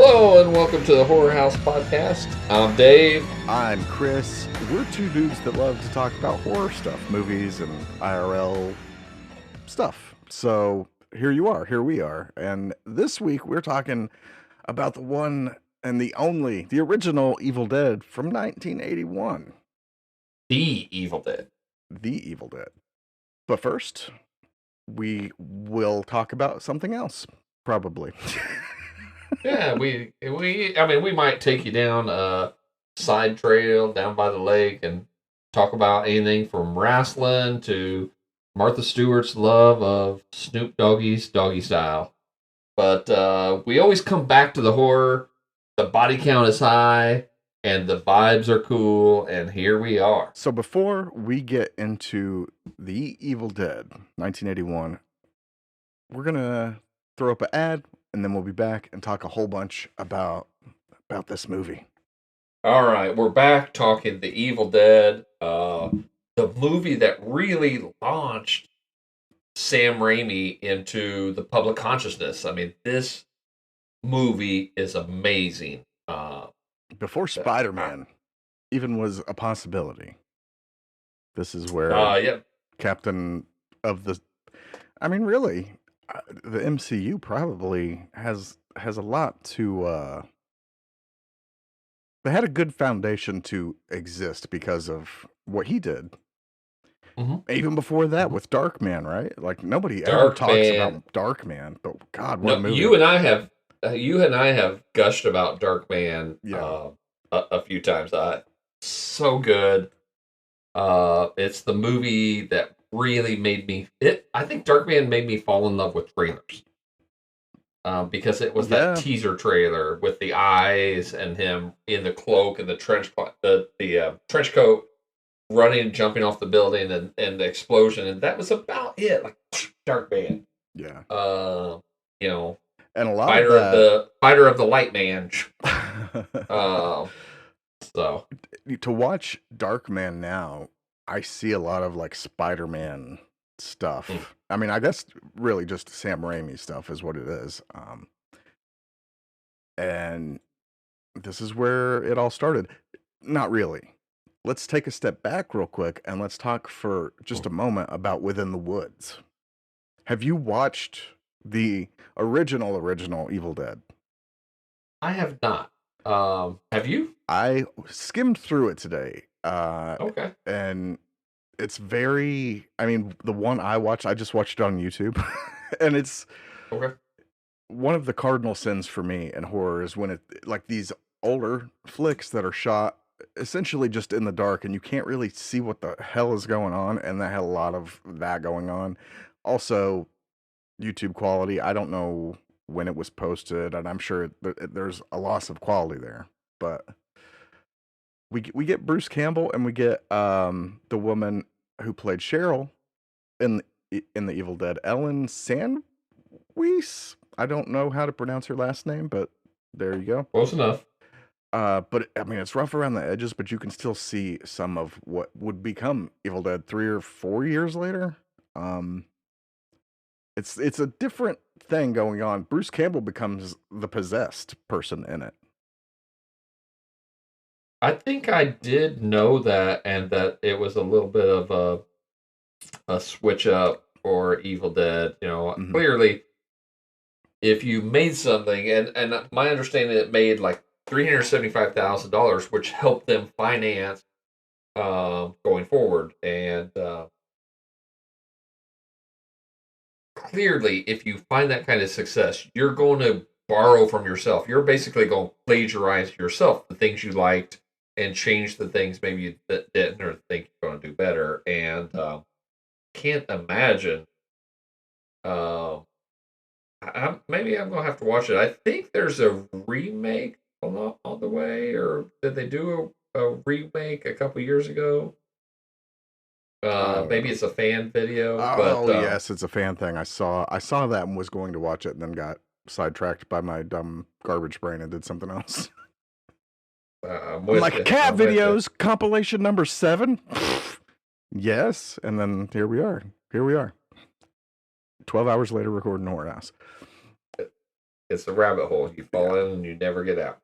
Hello and welcome to the Horror House Podcast. I'm Dave. I'm Chris. We're two dudes that love to talk about horror stuff, movies and IRL stuff. So here we are. And this week we're talking about the one and the only, the original Evil Dead from 1981. The Evil Dead. The Evil Dead. But first, we will talk about something else, probably. Yeah, we might take you down a side trail down by the lake and talk about anything from wrestling to Martha Stewart's love of Snoop Doggie's Doggy Style. But we always come back to the horror. The body count is high and the vibes are cool, and here we are. So before we get into The Evil Dead 1981, we're going to throw up an ad, and then we'll be back and talk a whole bunch about this movie. All right, we're back talking The Evil Dead, the movie that really launched Sam Raimi into the public consciousness. I mean, this movie is amazing. Before Spider-Man even was a possibility, this is where Captain of the... I mean, really, the MCU probably has a lot to... They had a good foundation to exist because of what he did. Mm-hmm. Even before that, with Darkman, right? Like nobody ever talks about Darkman, but God, what a movie! You and I have gushed about Darkman a few times. So good. It's the movie that really made me. I think Darkman made me fall in love with trailers. Because it was that teaser trailer with the eyes and him in the cloak and the trench coat, running and jumping off the building and the explosion, and that was about it. Like Darkman. Yeah. And a lot of fighter of the light man. So to watch Darkman now, I see a lot of like Spider-Man stuff. I mean, I guess really just Sam Raimi stuff is what it is. And this is where it all started. Not really. Let's take a step back real quick and let's talk for just a moment about Within the Woods. Have you watched the original Evil Dead? I have not. Have you? I skimmed through it today. Okay. And it's very, I mean, the one I watched, I just watched it on YouTube. And it's okay. One of the cardinal sins for me in horror is when it, like these older flicks that are shot essentially just in the dark and you can't really see what the hell is going on. And that had a lot of that going on. Also, YouTube quality, I don't know when it was posted, and I'm sure there's a loss of quality there. But we get Bruce Campbell and we get the woman who played Cheryl in the Evil Dead, Ellen Sandweiss. I don't know how to pronounce her last name, but there you go. Close enough. But I mean, it's rough around the edges, but you can still see some of what would become Evil Dead 3 or 4 years later. It's a different thing going on. Bruce Campbell becomes the possessed person in it. I think I did know that, and that it was a little bit of a switch up for Evil Dead. Clearly, if you made something, and my understanding, it made like $375,000, which helped them finance going forward. And clearly, if you find that kind of success, you're going to borrow from yourself. You're basically going to plagiarize yourself, the things you liked, and change the things maybe you didn't or think you're going to do better. And can't imagine. Maybe I'm going to have to watch it. I think there's a remake on the way, or did they do a remake a couple years ago? Maybe it's a fan video. Yes, it's a fan thing. I saw that and was going to watch it, and then got sidetracked by my dumb garbage brain and did something else. I'm like, cat videos compilation number 7. Yes, and then here we are. 12 hours later, recording Horror House. It's a rabbit hole. You fall Yeah. in and you never get out.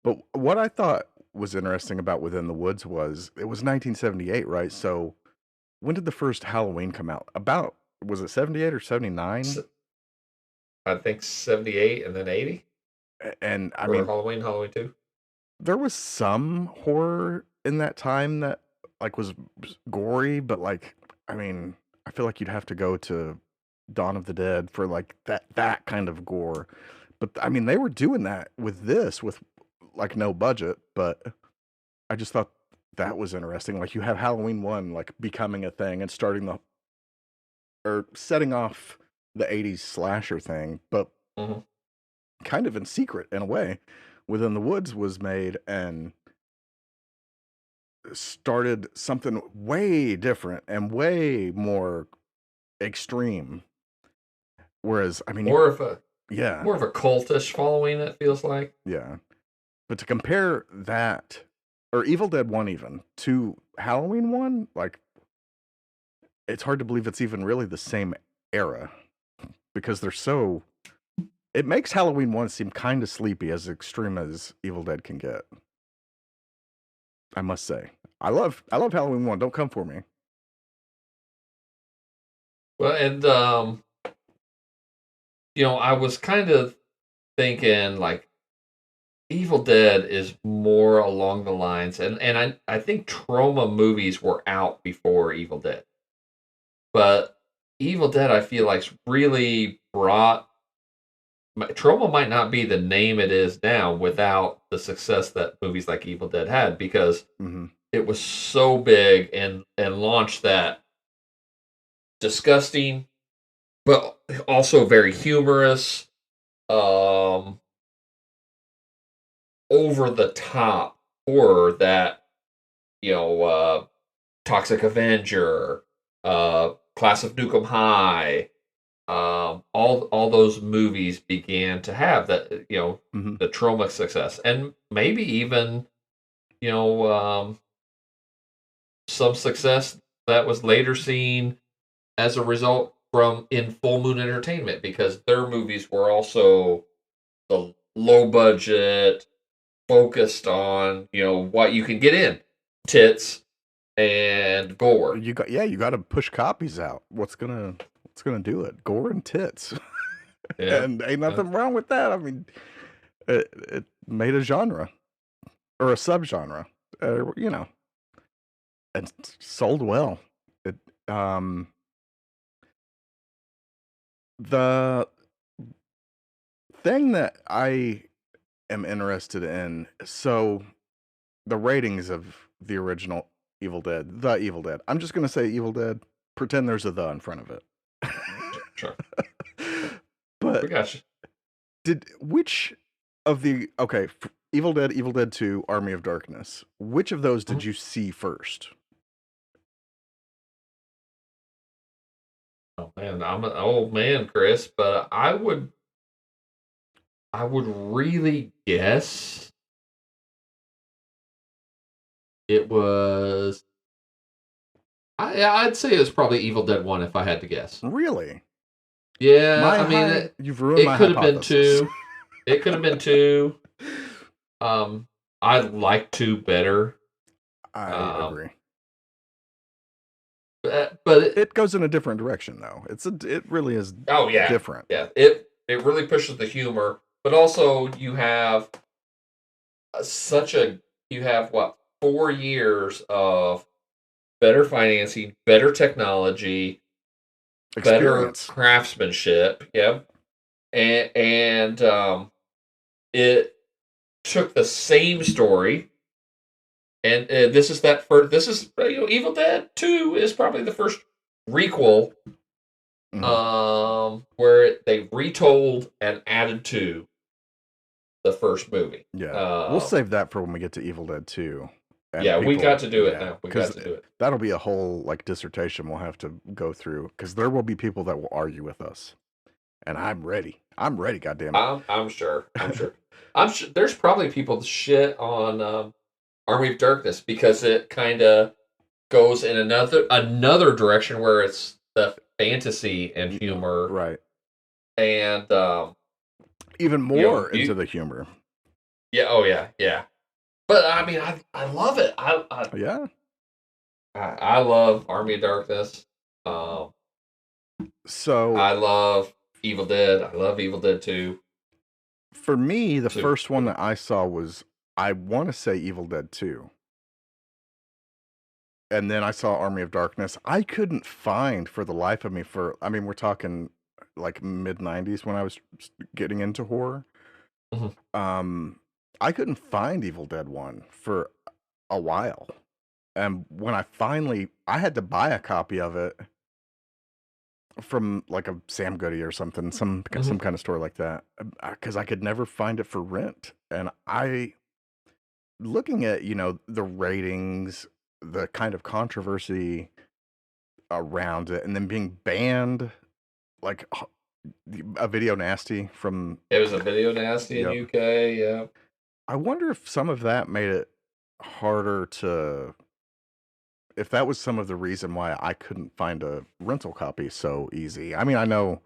But what I thought was interesting about Within the Woods was it was 1978, right? So when did the first Halloween come out? About, was it 78 or 79? I think 78 and then 80. And I Or mean, Halloween 2. there was some horror in that time that like was gory, but like, I mean, I feel like you'd have to go to Dawn of the Dead for like that kind of gore. But I mean, they were doing that with this with like no budget, but I just thought that was interesting. Like you have Halloween 1 like becoming a thing and starting the or setting off the 80s slasher thing, but Mm-hmm. kind of in secret in a way. Within the Woods was made and started something way different and way more extreme. Whereas, I mean, More of a yeah, cultish following, it feels like. yeah. But to compare that or Evil Dead 1 even to Halloween 1, like it's hard to believe it's even really the same era because they're so it makes Halloween 1 seem kind of sleepy as extreme as Evil Dead can get. I must say. I love Halloween 1. Don't come for me. Well, and I was kind of thinking like Evil Dead is more along the lines, and I think trauma movies were out before Evil Dead, but Evil Dead I feel like really brought trauma might not be the name it is now without the success that movies like Evil Dead had because Mm-hmm. it was so big and launched that disgusting but also very humorous, um, over the top horror that Toxic Avenger, Class of Nukem High, all those movies began to have that Mm-hmm. the trauma success, and maybe even you know um, some success that was later seen as a result from in Full Moon Entertainment because their movies were also the low budget, focused on what you can get in tits and gore. You got to push copies out. What's gonna do it? Gore and tits. Yeah, And ain't nothing wrong with that. I mean, it made a genre or a subgenre, and sold well. It um the thing that I am interested in, so the ratings of the original Evil Dead, the Evil Dead. I'm just gonna say Evil Dead. Pretend there's a the in front of it. sure. But We got you. did which of the okay, Evil Dead, Evil Dead 2, Army of Darkness, which of those did Mhm. you see first? Oh man, I'm an old man, Chris, but I would really guess it was. I'd say it was probably Evil Dead 1 if I had to guess. Really? Yeah, I mean You've ruined it my could have been hypothesis. 2. It could have been 2. Um, I like 2 better. I Um, agree. but It goes in a different direction though. It really is oh yeah, different. yeah. It really pushes the humor, but also you have such a you have what 4 years of better financing, better technology, better Experience. craftsmanship. Yep, and it took the same story, and this is that first. This is Evil Dead 2 is probably the first requel, Mhm. where they retold and added to the first movie. Yeah. We'll save that for when we get to Evil Dead 2. And Yeah, we got to do it yeah, now. We got because to do it. that'll be a whole like dissertation we'll have to go through because there will be people that will argue with us. And I'm ready. I'm ready, goddammit. I'm sure. I'm sure. I'm sure there's probably people that shit on Army of Darkness because it kind of goes in another direction where it's the fantasy and humor, Right. and even You know, more into the humor. Yeah. Oh yeah. Yeah. But I mean, I love it. Yeah. I love Army of Darkness. Um, So I love Evil Dead. I love Evil Dead 2. for me, the Super first one good. that I saw was, I want to say, Evil Dead 2. And then I saw Army of Darkness. I couldn't find for the life of me I mean, we're talking like mid 90s when I was getting into horror. Mhm. Um, I couldn't find Evil Dead 1 for a while. And when I had to buy a copy of it from like a Sam Goody or something, some Mhm. kind of store like that, because I could never find it for rent. And looking at, the ratings, the kind of controversy around it, and then being banned, like a video nasty from, It was a video nasty in yep. UK. Yeah. I wonder if some of that made it harder if that was some of the reason why I couldn't find a rental copy so easy. I mean, I know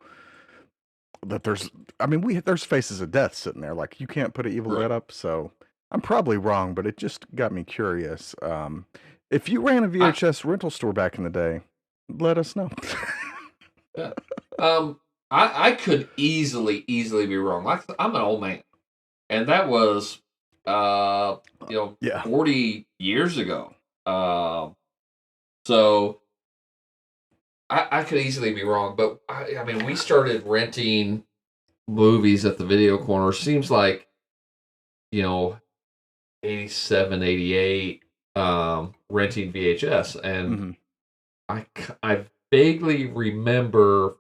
that there's Faces of Death sitting there. Like, you can't put an Evil Right. Dead up, so I'm probably wrong, but it just got me curious. If you ran a I VHS rental store back in the day, let us know. yeah. I could easily be wrong. Like I'm an old man, and that was uh Yeah. 40 years ago. So I could easily be wrong, but I mean, we started renting movies at the video corner. Seems like, you know, 87, 88, renting VHS. And hmm I vaguely remember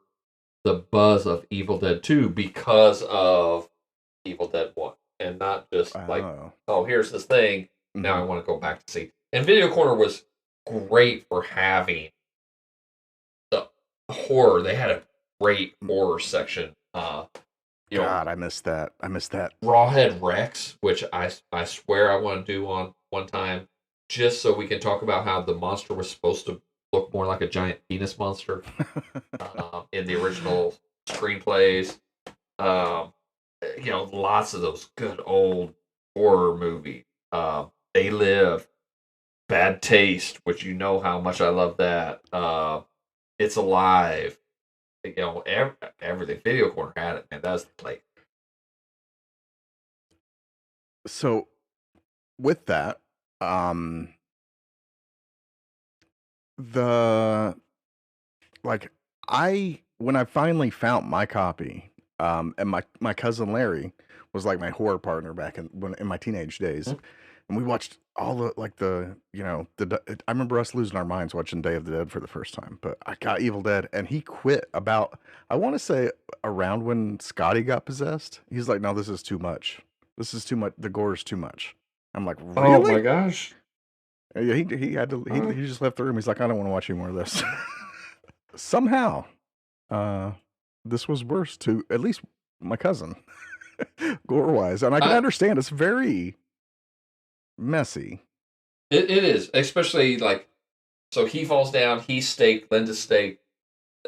the buzz of Evil Dead 2 because of Evil Dead 1. And not just like, Oh. oh, here's this thing. Now hmm I want to go back to see. And Video Corner was great for having the horror. They had a great horror section. You know, God, I missed that. I missed that. Rawhead Rex, which I swear I want to do on one time, just so we can talk about how the monster was supposed to look more like a giant penis monster in the original screenplays. Um, lots of those good old horror movies. They Live, Bad Taste, which you know how much I love that. It's Alive. Everything. Video Corner had it, man. That was the place. So with that, um, the like when I finally found my copy, and my cousin Larry was like my horror partner back in my teenage days, Mhm. and we watched all the like I remember us losing our minds watching Day of the Dead for the first time. But I got Evil Dead, and he quit about, I want to say, around when Scotty got possessed. He's like, no, this is too much. This is too much. The gore is too much. I'm like, Oh my really? gosh. Yeah, he had to Uh, he just left the room. He's like, I don't want to watch any more of this. Somehow, uh, this was worse to at least my cousin, gore wise, and I can I, understand it's very messy. it is, especially like, so he falls down, he's staked, Linda's staked,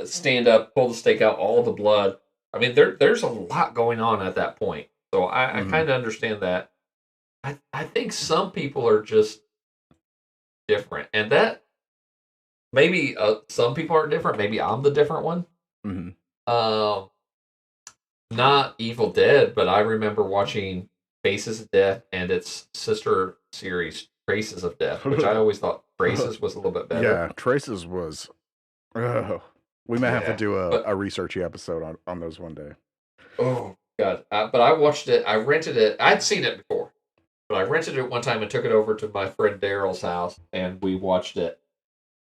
stand up, pull the stake out, all the blood. I mean, there's a lot going on at that point. So I hmm kind of understand that. I think some people are just different. And that maybe some people are different. Maybe I'm the different one. hmm Um, Not Evil Dead, but I remember watching Faces of Death and its sister series, Traces of Death, which I always thought Traces was a little bit better. Yeah, Traces was. Oh, we may have to Yeah. do But a researchy episode on those one day. oh god! But I watched it. I rented it. I'd seen it before, but I rented it one time and took it over to my friend Daryl's house, and we watched it.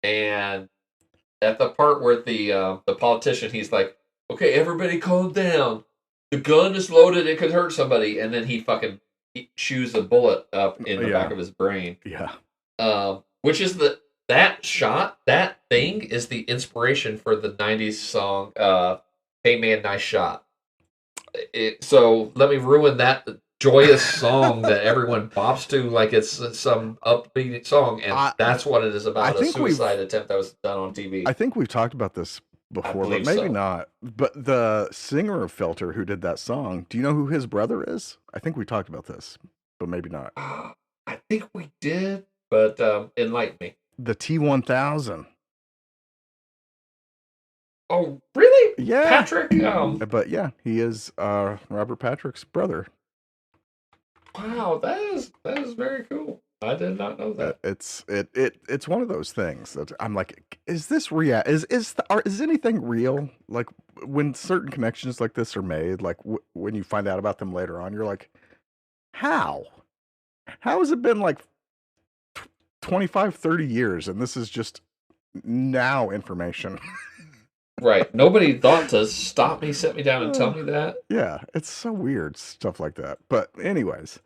And at the part where the politician, he's like, "Okay, everybody, calm down. The gun is loaded. It could hurt somebody." And then he shoots a bullet up in the back Yeah, of his brain. yeah. Which is that thing is the inspiration for the '90s song "Hey Man, Nice Shot." So let me ruin that joyous song that everyone bops to like it's some upbeat song, and I that's what it is I about, a think suicide attempt that was done on TV. we've talked about this I before, but believe maybe so. not. But the singer of Filter who did that song, do you know who his brother is? I think we talked about this, but maybe not. I think we did, but enlighten me. The T-1000. Oh, really? Yeah. Patrick? But yeah, he is Robert Patrick's brother. Wow, that is very cool. I did not know that. It's one of those things that I'm like, is this real? Is anything real? Like when certain connections like this are made, like when you find out about them later on, you're like, how? How has it been like 25, 30 years and this is just now information? Right. Nobody thought to stop me, sit me down, and tell me that. Yeah, it's so weird stuff like that. But anyways,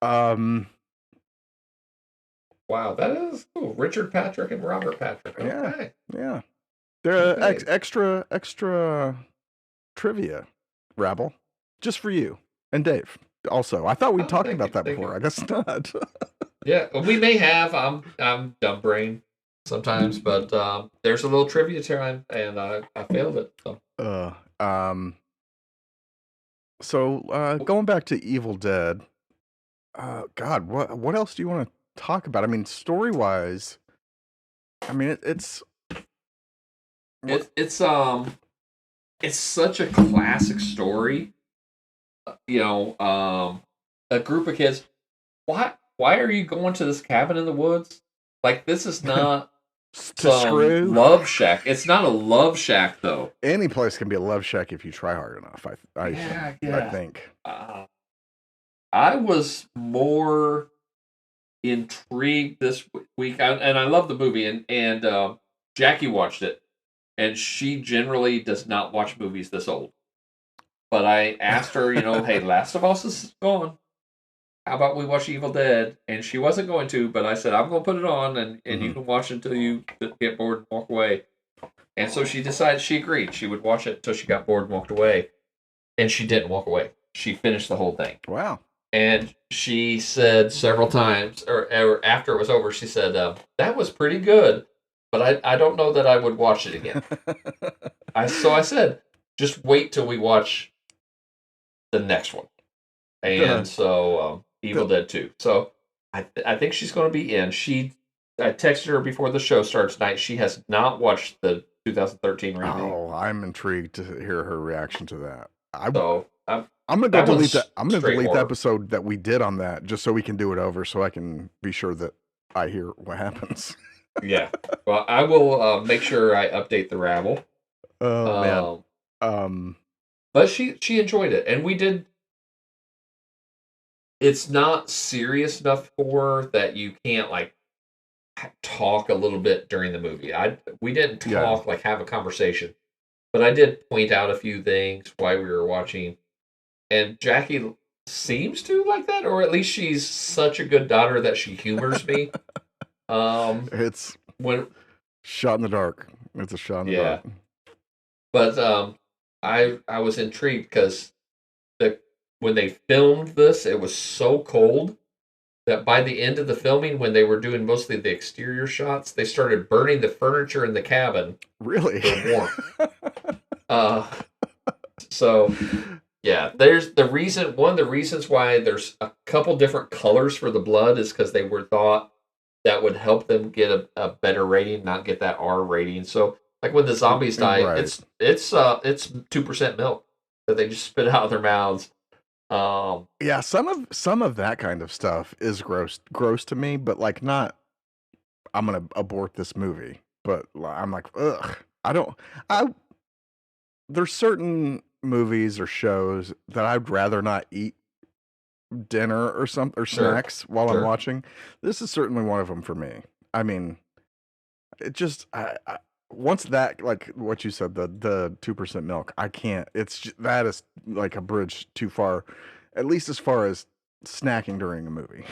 um, Wow, that is cool. Richard Patrick and Robert Patrick. yeah, Okay. yeah. The Okay. extra trivia, Rabble, just for you and Dave. Also, I thought we Oh, talked thank about you. that Thank you. before. I guess not. Yeah, we may have. I'm dumb brain sometimes, but there's a little trivia time, and I failed it. So. uh, um. So going back to Evil Dead. God, what else do you want to talk about? I mean, story wise, I mean it's what. It's such a classic story. You know, a group of kids. Why are you going to this cabin in the woods? Like this is not To some screw. love shack. It's not a love shack though. Any place can be a love shack if you try hard enough. I Yeah. think. I was more intrigued this week, and I love the movie, and Jackie watched it, and she generally does not watch movies this old. But I asked her, hey, Last of Us is gone. How about we watch Evil Dead? And she wasn't going to, but I said I'm going to put it on, and you can watch it until you get bored and walk away. And so she decided she agreed she would watch it until she got bored and walked away, and she didn't walk away. She finished the whole thing. Wow. And she said several times, or after it was over, she said, that was pretty good, but I don't know that I would watch it again. So I said, just wait till we watch the next one. And so Evil Dead 2. So I think she's going to be in. I texted her before the show starts tonight. She has not watched the 2013 remake. Oh, I'm intrigued to hear her reaction to that. So I'm gonna go delete that. I'm gonna delete the horror. episode that we did on that just so we can do it over, so I can be sure that I hear what happens. Yeah. Well, I will make sure I update the rabble. Oh man. But she enjoyed it, and we did. It's not serious enough for her that you can't like talk a little bit during the movie. We didn't talk like have a conversation, but I did point out a few things while we were watching, and Jackie seems to like that, or at least she's such a good daughter that she humors me. It's when shot in the dark. It's a shot in the dark. But I was intrigued because when they filmed this, it was so cold that by the end of the filming, when they were doing mostly the exterior shots, they started burning the furniture in the cabin. Really? For warmth. So yeah, there's one of the reasons why there's a couple different colors for the blood is because they were thought that would help them get a better rating, not get that R rating. So like when the zombies die, Right. it's 2% milk that they just spit out of their mouths. Yeah, some of that kind of stuff is gross to me, but like not I'm gonna abort this movie. But I'm like, ugh. There's certain movies or shows that I'd rather not eat dinner or snacks while I'm watching. This is certainly one of them for me. I mean, it just once that, like what you said, the 2% milk, I can't. That is like a bridge too far, at least as far as snacking during a movie.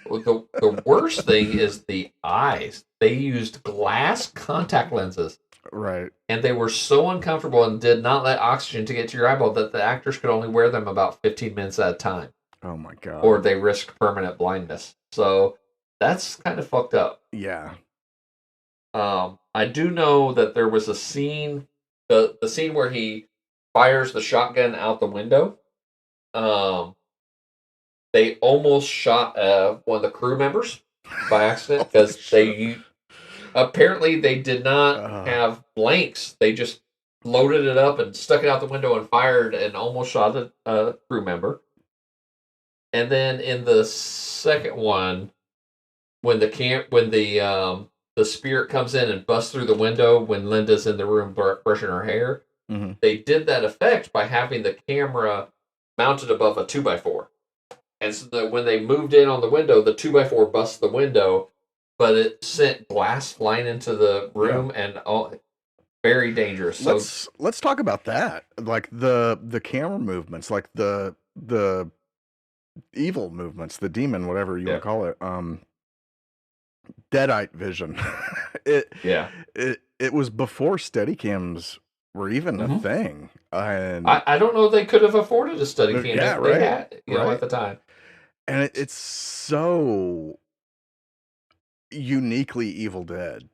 Well, the worst thing is the eyes. They used glass contact lenses. Right. And they were so uncomfortable and did not let oxygen to get to your eyeball that the actors could only wear them about 15 minutes at a time. Oh my God. Or they risked permanent blindness. So that's kind of fucked up. Yeah. I do know that there was a scene, the scene where he fires the shotgun out the window. Um, they almost shot one of the crew members by accident Holy because shit. apparently they did not Uh, have blanks. They just loaded it up and stuck it out the window and fired and almost shot a crew member. And then in the second one, when the spirit comes in and busts through the window when Linda's in the room brushing her hair, mhm. they did that effect by having the camera mounted above a 2x4. And so that when they moved in on the window, the 2x4 busts the window, but it sent glass flying into the Yeah. room and all very dangerous. So Let's talk about that. Like the camera movements, like the evil movements, the demon, whatever you want yeah, to call it. Deadite vision. it yeah. it was before Steadicams were even a hmm thing. And I don't know if they could have afforded a study cam yeah, if they right. had, Right. at the time. And it's so uniquely Evil Dead.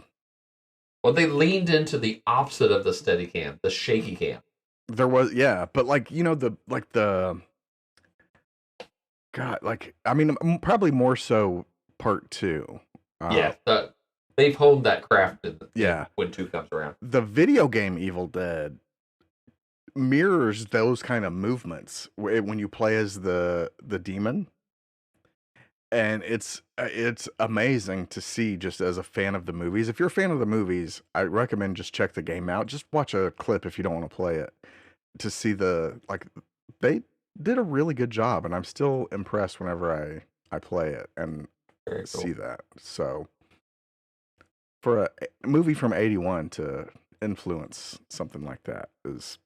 Well, they leaned into the opposite of the steady cam, the shaky cam. There was, yeah, but like, the God, like, I mean, probably more so part two. Uh, Yeah, they've honed that craft yeah, when two comes around. the video game Evil Dead mirrors those kind of movements when you play as the demon, and it's amazing to see just as a fan of the movies. If you're a fan of the movies, I recommend just check the game out. Just watch a clip if you don't want to play it to see they did a really good job, and I'm still impressed whenever I play it and Very see cool. that. So for a movie from 81 to influence something like that is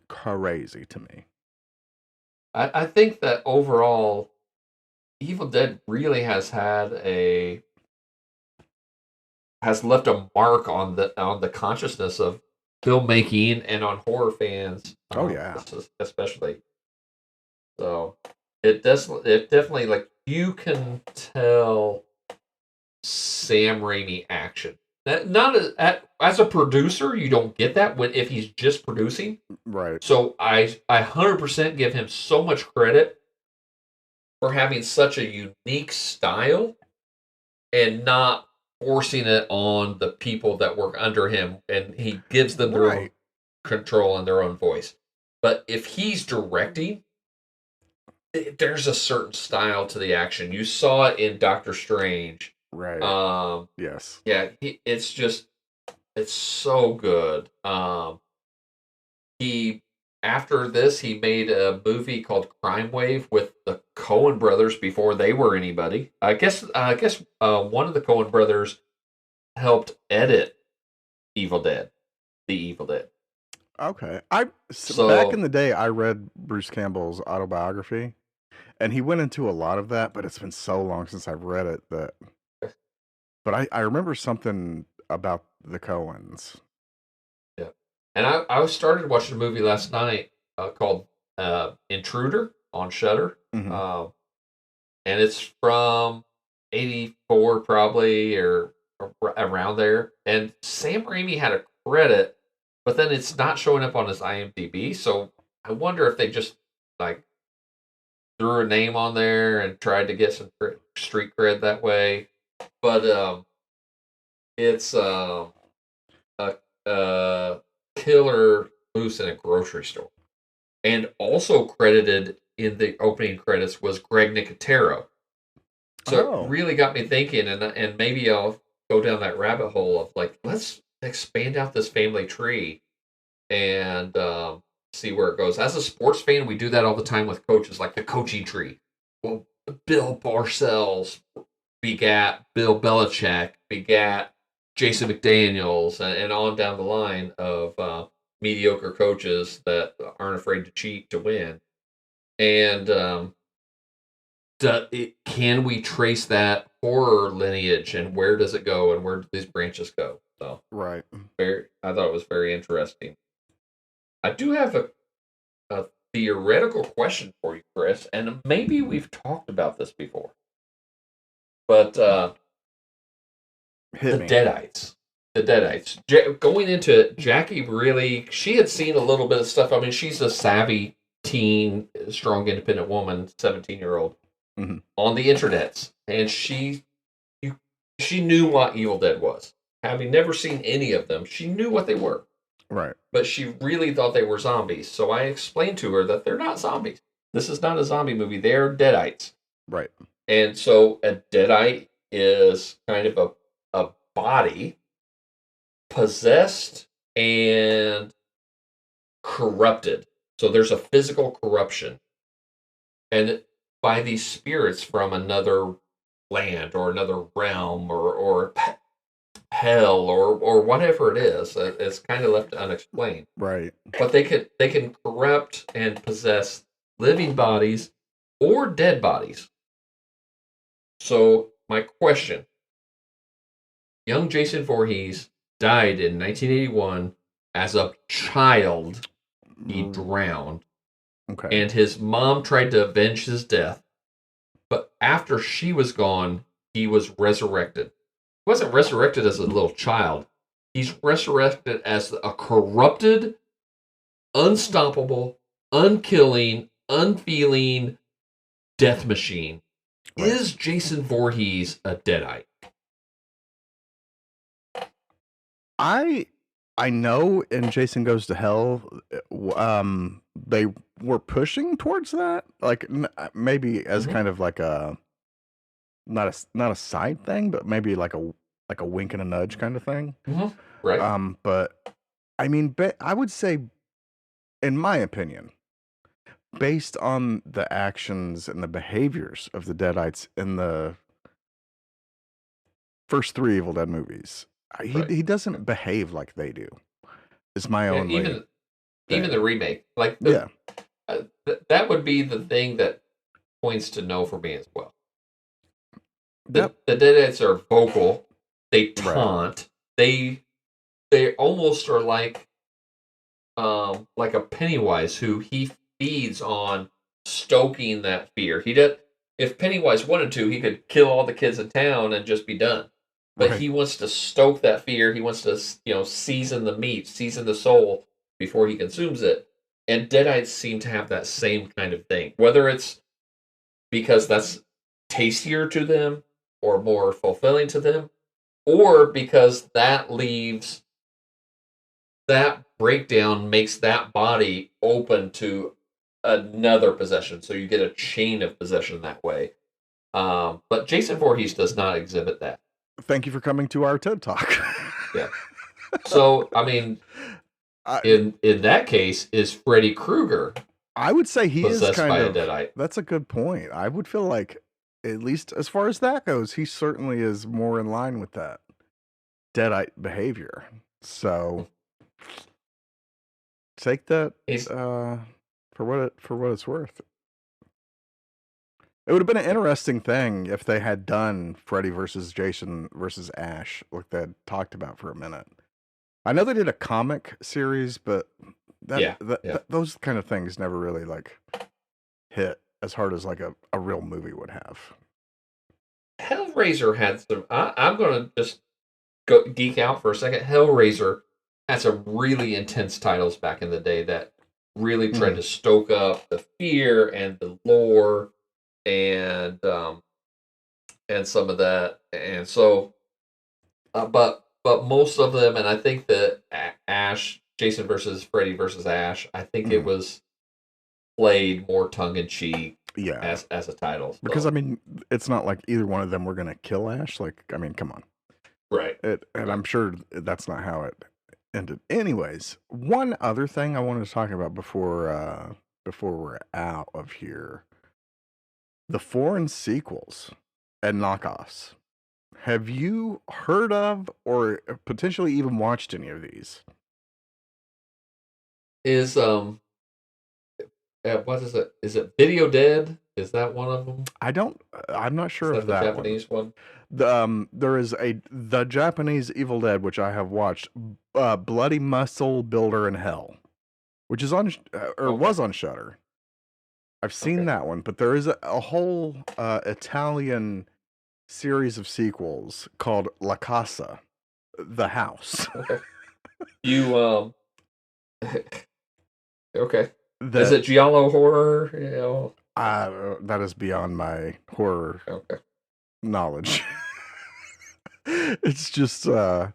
crazy to me. I think that overall, Evil Dead really has left a mark on the consciousness of filmmaking and on horror fans, Oh yeah. especially. So it definitely like you can tell Sam Raimi action. That not as a producer, you don't get that when if he's just producing. Right. So I 100% give him so much credit for having such a unique style and not forcing it on the people that work under him, and he gives them their own Right. control and their own voice. But if he's directing, there's a certain style to the action. You saw it in Doctor Strange. Right. Um, Yes. yeah, it's so good. He After this, he made a movie called Crime Wave with the Coen brothers before they were anybody. I guess one of the Coen brothers helped edit Evil Dead, the Evil Dead. Okay. Back in So the day, I read Bruce Campbell's autobiography, and he went into a lot of that, but it's been so long since I've read it that. But I remember something about the Coens. yeah, and I started watching a movie last night called Intruder on Shutter, Hmm. and it's from '84 probably or around there. And Sam Raimi had a credit, but then it's not showing up on his IMDb. So I wonder if they just like threw a name on there and tried to get some street cred that way. But it's a, a killer moose in a grocery store, and also credited in the opening credits was Greg Nicotero. So it Oh, really got me thinking, and maybe I'll go down that rabbit hole of like let's expand out this family tree and see where it goes. As a sports fan, we do that all the time with coaches, like the coaching tree. Well, Bill Parcells begat Bill Belichick, begat Jason McDaniels, and on down the line of mediocre coaches that aren't afraid to cheat to win. And can we trace that horror lineage and where does it go and where do these branches go? So right. I thought it was very interesting. I do have a theoretical question for you, Chris, and maybe we've talked about this before, but Hit the me. Deadites. the Deadites. Going into it, Jackie really, she had seen a little bit of stuff. I mean, she's a savvy teen, strong, independent woman, 17-year-old on the internets, and she knew what Evil Dead was. Having never seen any of them, she knew what they were. Right. But she really thought they were zombies. So I explained to her that they're not zombies. This is not a zombie movie. They're Deadites. Right. And so a Deadite is kind of a body possessed and corrupted. So there's a physical corruption. And by these spirits from another land or another realm or hell or whatever it is, it's kind of left unexplained. Right. But they can corrupt and possess living bodies or dead bodies. So my question, young Jason Voorhees died in 1981 as a child. He drowned. Okay. And his mom tried to avenge his death. But after she was gone, he was resurrected. He wasn't resurrected as a little child. He's resurrected as a corrupted, unstoppable, unkilling, unfeeling death machine. Right. Is Jason Voorhees a Deadite? I know in Jason Goes to Hell, they were pushing towards that, like maybe as kind of like a not a side thing, but maybe like a wink and a nudge kind of thing. Right. But I mean, I would say, in my opinion, based on the actions and the behaviors of the Deadites in the first 3 Evil Dead movies, he doesn't behave like they do. Is my only even the remake, like that would be the thing that points to no for me as well. The Deadites are vocal. They taunt. Right. They almost are like a Pennywise who he feeds on stoking that fear. He did. If Pennywise wanted to, he could kill all the kids in town and just be done. But he wants to stoke that fear. He wants to, season the meat, season the soul before he consumes it. And Deadites seem to have that same kind of thing. Whether it's because that's tastier to them or more fulfilling to them, or because that breakdown makes that body open to another possession. So you get a chain of possession that way. But Jason Voorhees does not exhibit that. Thank you for coming to our TED Talk. Yeah. So, I mean, in that case, is Freddy Krueger? I would say he is kind of a Deadite. That's a good point. I would feel like, at least as far as that goes, he certainly is more in line with that Deadite behavior. So take that for what it's worth. It would have been an interesting thing if they had done Freddy versus Jason versus Ash, like they had talked about for a minute. I know they did a comic series, but those kind of things never really like hit as hard as like a real movie would have. Hellraiser had some. I'm going to just geek out for a second. Hellraiser had some really intense titles back in the day that really tried to stoke up the fear and the lore and some of that. And so, but most of them, and I think that Ash, Jason versus Freddy versus Ash, I think it was played more tongue in cheek. Yeah, as a title. So. Because I mean, it's not like either one of them were gonna kill Ash. Like, I mean, come on. Right. And I'm sure that's not how it ended. Anyways, one other thing I wanted to talk about before we're out of here. The foreign sequels and knockoffs. Have you heard of or potentially even watched any of these? What is it? Is it Video Dead? Is that one of them? I'm not sure if that the Japanese one. There is the Japanese Evil Dead, which I have watched, Bloody Muscle Builder in Hell, which is on was on Shudder. I've seen that one, but there is a whole Italian series of sequels called La Casa The House. Okay. You okay. Is That it giallo horror? You know. that is beyond my horror Okay. knowledge. It's just I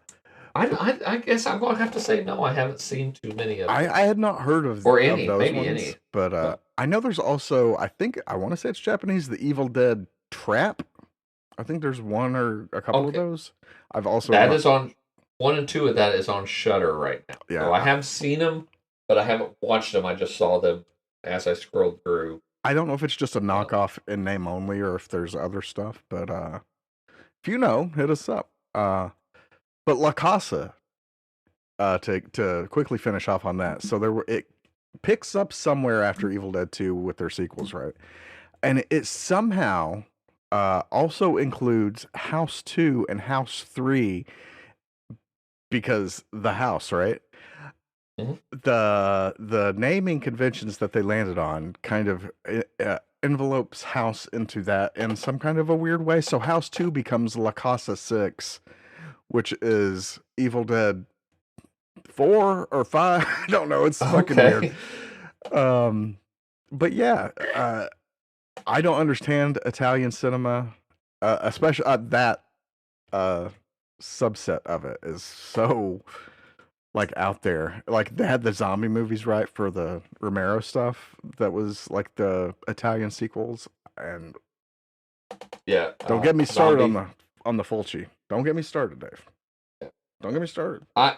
guess I'm gonna have to say no. I haven't seen too many of I those had not heard or of any, those maybe ones, any. but But I know there's also I want to say it's Japanese, The Evil Dead Trap. I think there's one or a couple of okay, those. I've also that not is on 1 and 2 of that is on Shutter right now. yeah, So I haven't seen them, but I haven't watched them. I just saw them as I scrolled through. I don't know if it's just a Uh, knockoff in name only or if there's other stuff, but if you know, hit us up. But La Casa, to quickly finish off on that. So it picks up somewhere after Evil Dead 2 with their sequels, right? And it somehow also includes House 2 and House 3 because the house, right? mhm. The naming conventions that they landed on kind of envelopes House into that in some kind of a weird way. So House 2 becomes La Casa 6, which is Evil Dead 4 or 5. I don't know. It's fucking weird. Okay. But yeah, I don't understand Italian cinema, especially that uh, subset of it is so like out there. Like they had the zombie movies right for the Romero stuff that was like the Italian sequels, and Yeah. don't get me started Zombie. on the Fulci. Don't get me started, Dave. Don't get me started. I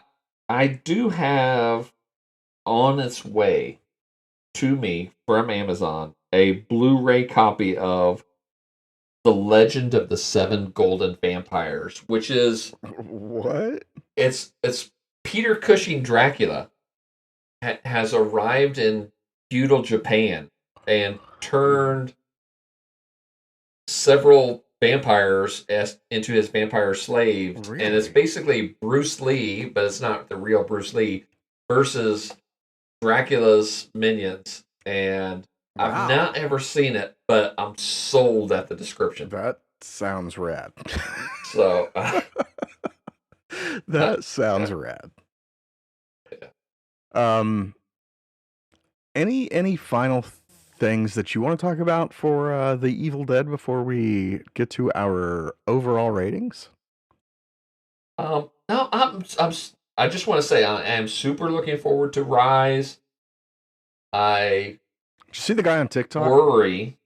I do have on its way to me from Amazon a Blu-ray copy of The Legend of the Seven Golden Vampires, which is What? it's Peter Cushing Dracula has arrived in feudal Japan and turned several vampires into his vampire slaves, and it's Really? basically Bruce Lee, but it's not the real Bruce Lee versus Dracula's minions. And I've Wow. not ever seen it, but I'm sold at the description. That sounds rad. So, That sounds yeah. rad. Um, any final things that you want to talk about for the Evil Dead before we get to our overall ratings? No, I just want to say I am super looking forward to Rise. I Did you see the guy on TikTok? worry.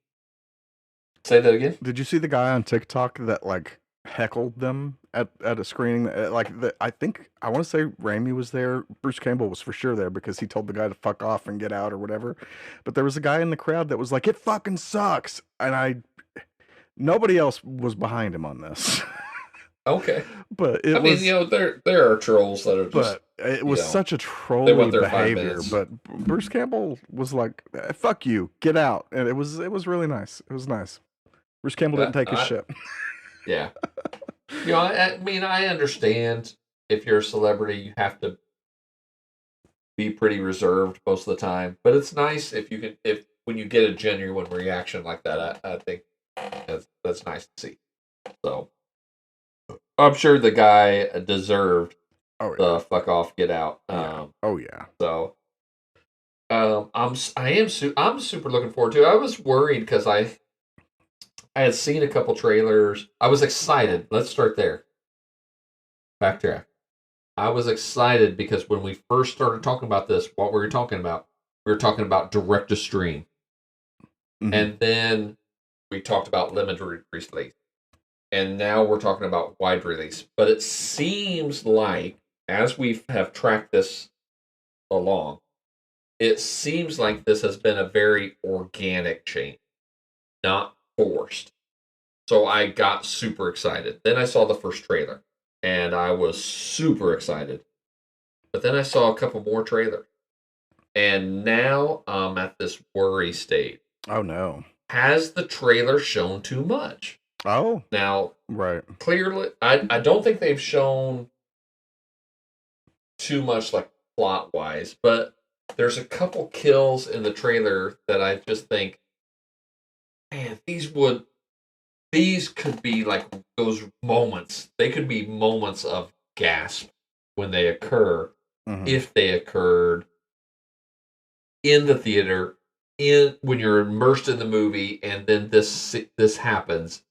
Say that again. Did you see the guy on TikTok that like heckled them at a screening? I think I want to say Raimi was there. Bruce Campbell was for sure there because he told the guy to fuck off and get out or whatever. But there was a guy in the crowd that was like, "It fucking sucks," and nobody else was behind him on this. Okay. But I mean, there are trolls that are just, it you was know, such a they want trolly their five behavior. minutes. But Bruce Campbell was like, "Fuck you, get out," and it was really nice. It was nice. Bruce Campbell didn't Yeah, take his shit. yeah. I mean, I understand if you're a celebrity, you have to be pretty reserved most of the time. But it's nice if you can, if when you get a genuine reaction like that. I think that's nice to see. So I'm sure the guy deserved Oh yeah. the fuck off, get out. Yeah. Oh yeah. So I'm super looking forward to it. I was worried because I had seen a couple trailers. I was excited. Let's start there. Backtrack. I was excited because when we first started talking about this, what were we talking about? We were talking about direct to stream. Mhm. And then we talked about limited release. And now we're talking about wide release. But it seems like, as we have tracked this along, it seems like this has been a very organic change, not forced. So I got super excited. Then I saw the first trailer, and I was super excited. But then I saw a couple more trailers. And now I'm at this worry state. Oh no. Has the trailer shown too much? Oh. Now, Right. clearly, I don't think they've shown too much, like, plot wise, but there's a couple kills in the trailer that I just think, man, these could be like those moments. They could be moments of gasp when they occur, Mhm. if they occurred in the theater, in when you're immersed in the movie, and then this happens.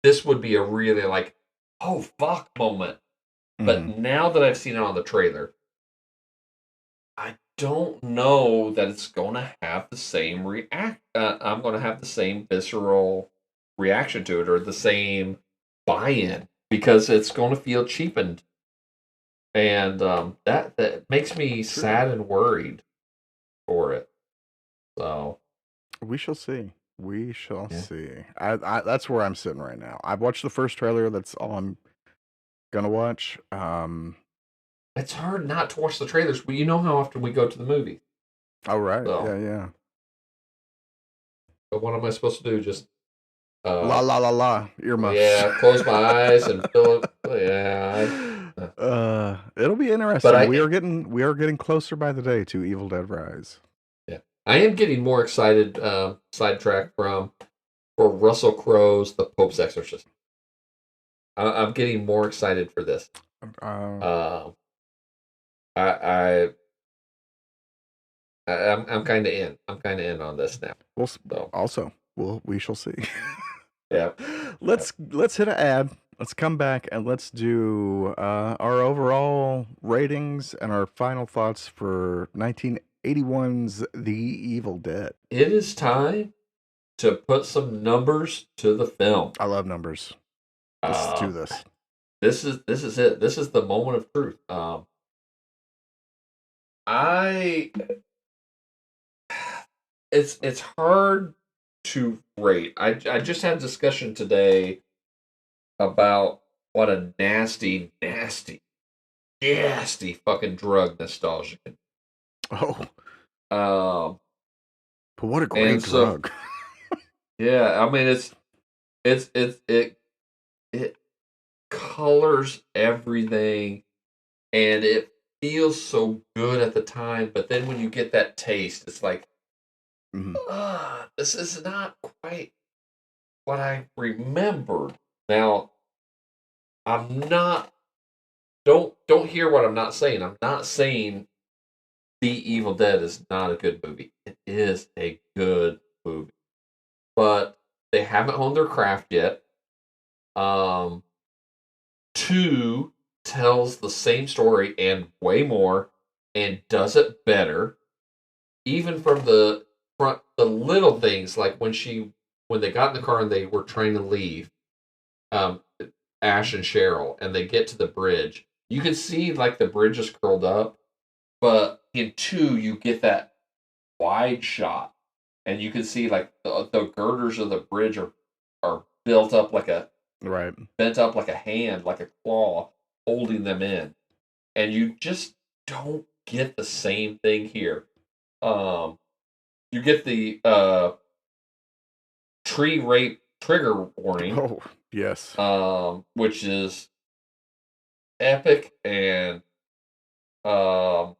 This would be a really like, oh fuck moment. But Mhm. now that I've seen it on the trailer, I don't know that it's going to have the same react. I'm going to have the same visceral reaction to it or the same buy-in because it's going to feel cheapened, and that makes me True. sad and worried for it. So We shall see. We shall yeah, see. That's where I'm sitting right now. I've watched the first trailer. That's all I'm gonna watch. it's hard not to watch the trailers, but you know how often we go to the movie. All right. So, Yeah, yeah. but what am I supposed to do? Just La la la la. Earmuffs. yeah, close my eyes and fill it. Yeah, It'll be but interesting. We are getting closer by the day to Evil Dead Rise. yeah, I am getting more excited. Sidetrack for Russell Crowe's The Pope's Exorcist. I'm getting more excited for this. Uh, Um, I, I'm kind of in. I'm kind of in on this now. we'll So also we shall see. yeah, Let's hit an ad. Let's come back and let's do our overall ratings and our final thoughts for 1981's The Evil Dead. it is time to put some numbers to the film. I love numbers. Let's do Uh, this. this is it. This is the moment of truth. I it's hard to rate. I just had a discussion today about what a nasty, nasty, nasty fucking drug nostalgia can. Oh, Um, but what a and great so drug. yeah, I mean it colors everything, and it feels so good at the time. But then when you get that taste, it's like, Mhm. this is not quite what I remembered. Now, I'm not. Don't hear what I'm not saying. I'm not saying The Evil Dead is not a good movie. It is a good movie, but they haven't honed their craft yet. Um, Two tells the same story and way more, and does it better. Even from the front, the little things like when they got in the car and they were trying to leave, um, Ash and Cheryl, and they get to the bridge. You can see like the bridge is curled up, but in two you get that wide shot, and you can see like the girders of the bridge are built up like a Right. bent up like a hand, like a claw, holding them in, and you just don't get the same thing here. Um, you get the tree rape trigger warning, Oh, yes. which is epic, and um,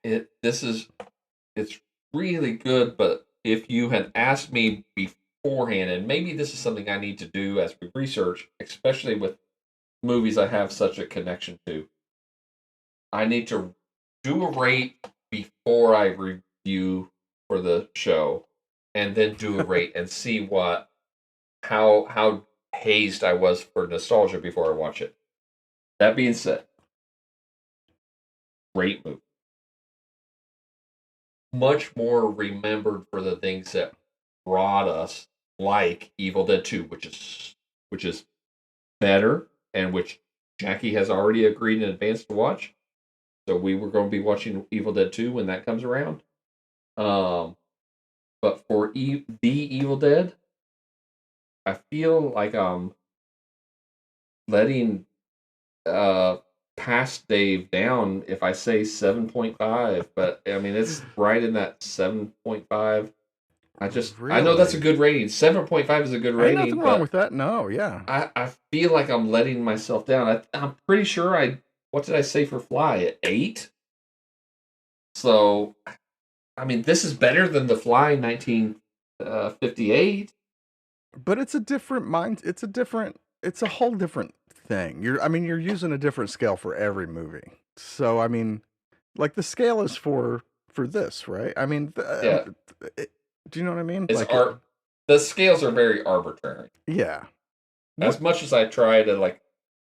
it's really good. But if you had asked me beforehand, and maybe this is something I need to do as we research, especially with movies I have such a connection to, I need to do a rate before I review for the show, and then do a rate and see how hazed I was for nostalgia before I watch it. That being said, great movie. Much more remembered for the things that brought us, like Evil Dead 2, which is better, and which Jackie has already agreed in advance to watch. So we were going to be watching Evil Dead 2 when that comes around. Um, but for the Evil Dead, I feel like I'm letting uh past Dave down if I say 7.5, but I mean it's right in that 7.5. I know that's a Really? good rating. 7.5 is a good Ain't rating, nothing wrong but with that. No, yeah. I feel like I'm letting myself down. I'm pretty sure what did I say for Fly at 8? So I mean this is better than the Fly 1958. But it's a different mind. It's a whole different thing. You're using a different scale for every movie. So, I mean, like the scale is for this, right? I mean, Yeah, do you know what I mean? it's Like, art. The scales are very arbitrary. yeah. As What? much as I try to like,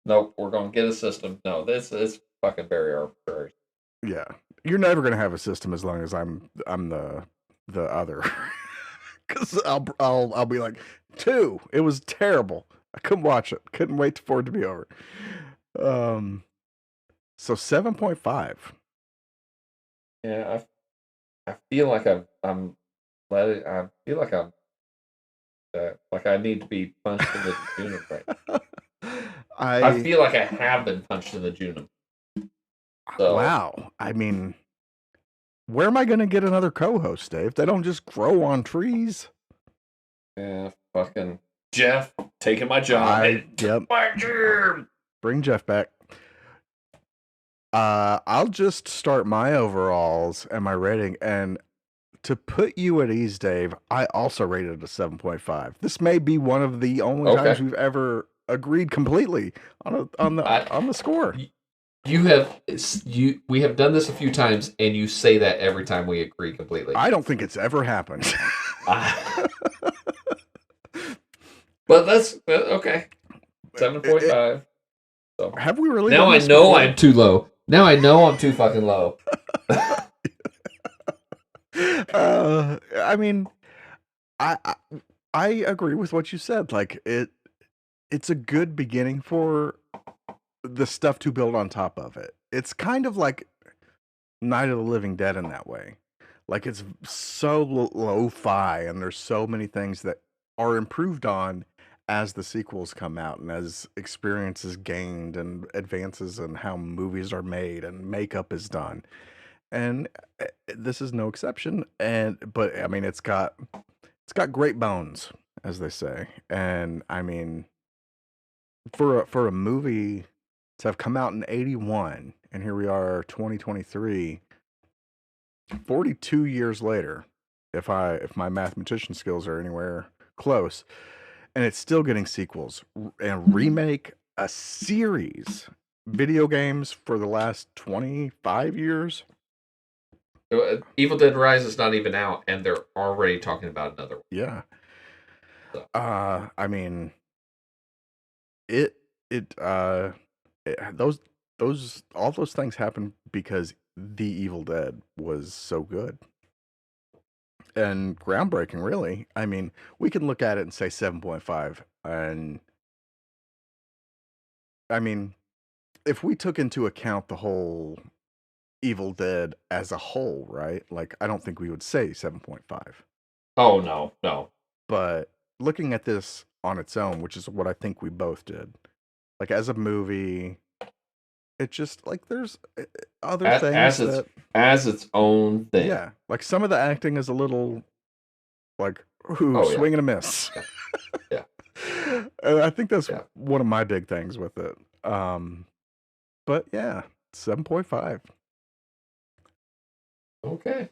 nope, we're going to get a system. No, this is fucking very arbitrary. Yeah. You're never gonna have a system as long as I'm the other. Because I'll be like 2. It was terrible. I couldn't watch it. Couldn't wait for it to be over. Um. So 7.5. Yeah, I feel like I'm letting. I feel like I need to be punched in the jejunum right now. I I feel like I have been punched in the jejunum. So wow. I mean, where am I gonna get another co-host, Dave? They don't just grow on trees. yeah, fucking Jeff taking my job. Yep. My germ. Bring Jeff back. I'll just start my overalls and my rating, and to put you at ease, Dave, I also rated it a 7.5. This may be one of the only times Okay. we've ever agreed completely on the score. We have done this a few times, and you say that every time we agree completely. I don't think it's ever happened. But that's okay. 7.5. So have we really? Now done I this know before? I'm too low. Now I know I'm too fucking low. I mean, I agree with what you said. Like it's a good beginning for the stuff to build on top of it. It's kind of like Night of the Living Dead in that way. Like it's so lo-fi, and there's so many things that are improved on as the sequels come out and as experience is gained and advances in how movies are made and makeup is done. And this is no exception. But I mean, it's got great bones, as they say. And I mean, for a movie to have come out in 81, and here we are 2023, 42 years later, if my mathematician skills are anywhere close, and it's still getting sequels and remake a series, video games for the last 25 years. Evil Dead Rise is not even out, and they're already talking about another one. Yeah. So. I mean, it those all those things happened because The Evil Dead was so good and groundbreaking, really. I mean, we can look at it and say 7.5, and I mean, if we took into account the whole Evil Dead as a whole, right? Like, I don't think we would say 7.5. Oh no. But looking at this on its own, which is what I think we both did, like as a movie, it just like there's other things that as its own thing. Yeah, like some of the acting is a little like swing and a miss. Yeah. And I think that's one of my big things with it. But yeah, 7.5. Okay,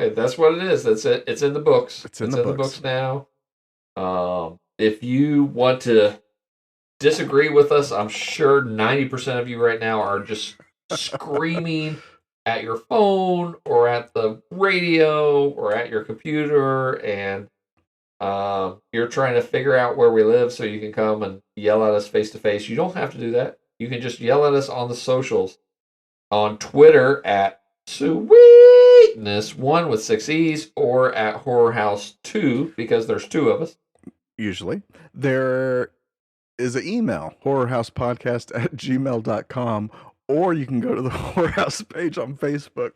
that's what it is. That's it. It's in the books. It's in the books now. If you want to disagree with us, I'm sure 90% of you right now are just screaming at your phone or at the radio or at your computer, and you're trying to figure out where we live so you can come and yell at us face to face. You don't have to do that. You can just yell at us on the socials, on Twitter at Sweetness1 with 6 E's, or at Horror House 2, because there's 2 of us. Usually. There is an email, horrorhousepodcast@gmail.com, or you can go to the Horror House page on Facebook.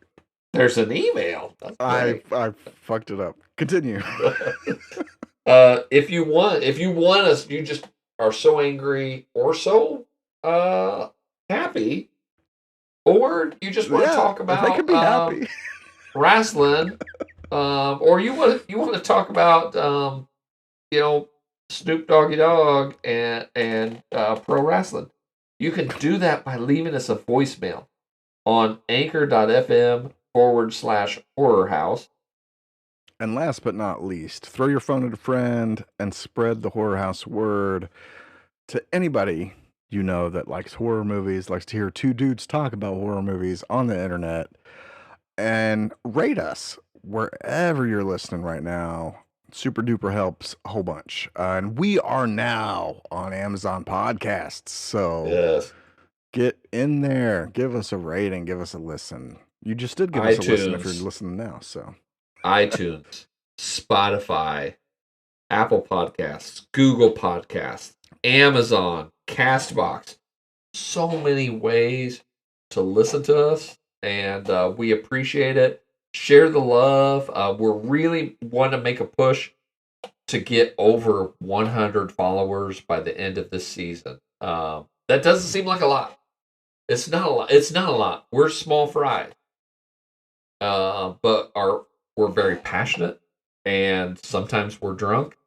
There's an email. That's great. I fucked it up. Continue. If you want us, you just are so angry or so happy, or you just want to talk about they could be happy. wrestling, or you want to talk about Snoop Doggy Dogg and pro wrestling. You can do that by leaving us a voicemail on anchor.fm/horror house. And last but not least, throw your phone at a friend and spread the Horror House word to anybody you know, that likes horror movies, likes to hear two dudes talk about horror movies on the internet, and rate us wherever you're listening right now. Super duper helps a whole bunch. And we are now on Amazon Podcasts. So Yes. get in there, give us a rating, give us a listen. You just did give us a listen if you're iTunes, listening now. So iTunes, Spotify, Apple Podcasts, Google Podcasts, Amazon, Castbox. So many ways to listen to us, and we appreciate it. Share the love. We're really want to make a push to get over 100 followers by the end of this season. That doesn't seem like a lot. It's not a lot. It's not a lot. We're small fry, but we're very passionate, and sometimes we're drunk,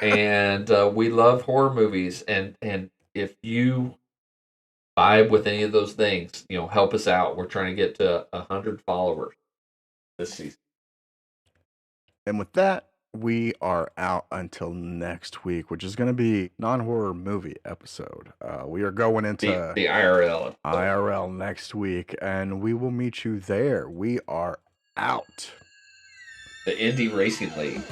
and we love horror movies. And if you vibe with any of those things, help us out. We're trying to get to 100 followers this season. And with that, we are out until next week, which is going to be non-horror movie episode. We are going into the IRL next week, and we will meet you there. We are out. The Indie Racing League.